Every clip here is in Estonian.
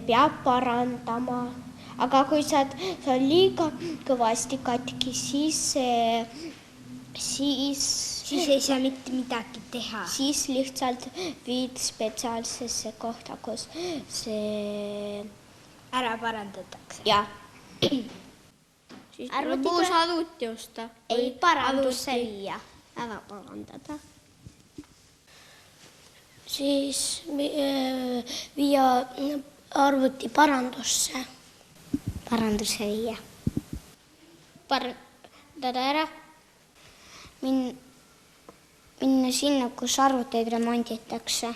peab parandama. Aga kui sa liiga kõvasti katki, siis ei saa mitte midagi teha. Siis lihtsalt viid spetsiaalsesse kohta, kus see ära parandatakse. Jah. Siis tuleb uus arvuti osta. Ei, parandusse viia. Ära parandada. Siis viia arvuti parandusse. Parandusse viia. Parandada ära. Minna sinna, kus arvuteid remonditakse.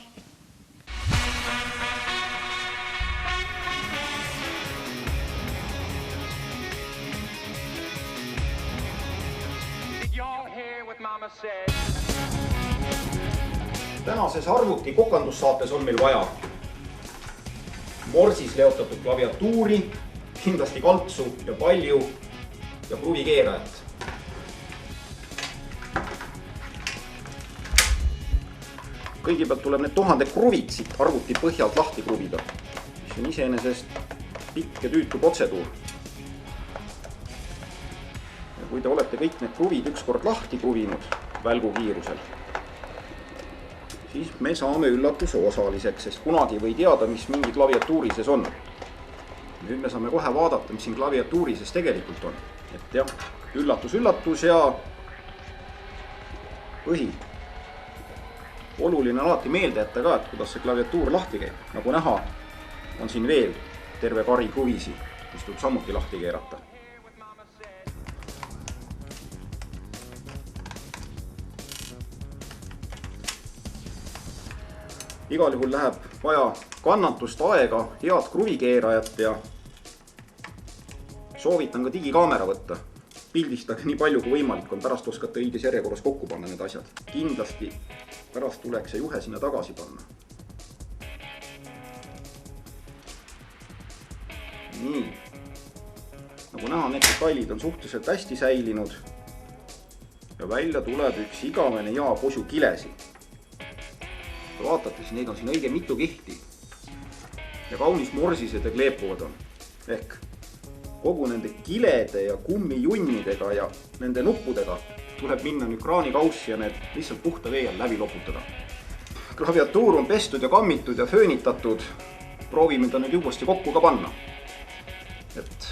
Tänases arvuti kokandussaates on meil vaja morsis leotatud klaviatuuri, kindlasti kaltsu ja palju ja kruvikeerajat. Kõigepealt tuleb need 1000 kruvid siit arvuti põhjalt lahti kruvida, mis on iseenesest pikk ja tüütu protseduur. Ja kui te olete kõik need kruvid ükskord lahti kruvinud välgukiirusel, siis me saame üllatuse osaliseks, sest kunagi ei või teada, mis mingi klaviatuuri sees on. Nüüd me saame kohe vaadata, mis siin klaviatuuri sees tegelikult on. Et jah, üllatus ja põhi. Oluline on alati meelde jätta ka, et kuidas see klaviatuur lahti käib. Nagu näha, on siin veel terve kari kruvisi, mis tuleb samuti lahti keerata. Igal juhul läheb vaja kannatust, aega, head kruvikeerajat ja soovitan ka digikaamera võtta. Pildistage nii palju kui võimalik on, pärast oskate õiges järjekorras kokku panna need asjad. Kindlasti pärast tuleks see juhe sinna tagasi panna. Nii. Nagu näha, need detailid on suhteliselt hästi säilinud ja välja tuleb üks igavene jaaposu kilesi. Vaatate, siis neid on siin õige mitu kihti ja kaunis morsised ja kleepuvad on. Ehk kogu nende kilede ja kummijunnidega ja nende nuppudega tuleb minna nüüd kraanikaussi ja need lihtsalt puhta vee all läbi loputada. Klaviatuur on pestud ja kammitud ja föönitatud. Proovime ta nüüd uuesti kokku ka panna. Et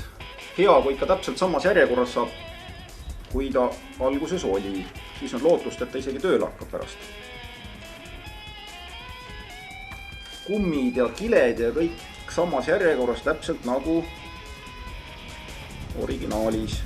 hea, kui ikka täpselt samas järjekorras saab, kui ta alguses oli. Siis on lootust, et ta isegi tööle hakkab pärast. Kummid ja kiled ja kõik samas järjekorras täpselt nagu originaalis.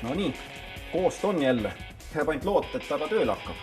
No nii, koost on jälle. Jääb ainult loota, et ta ka tööle hakkab.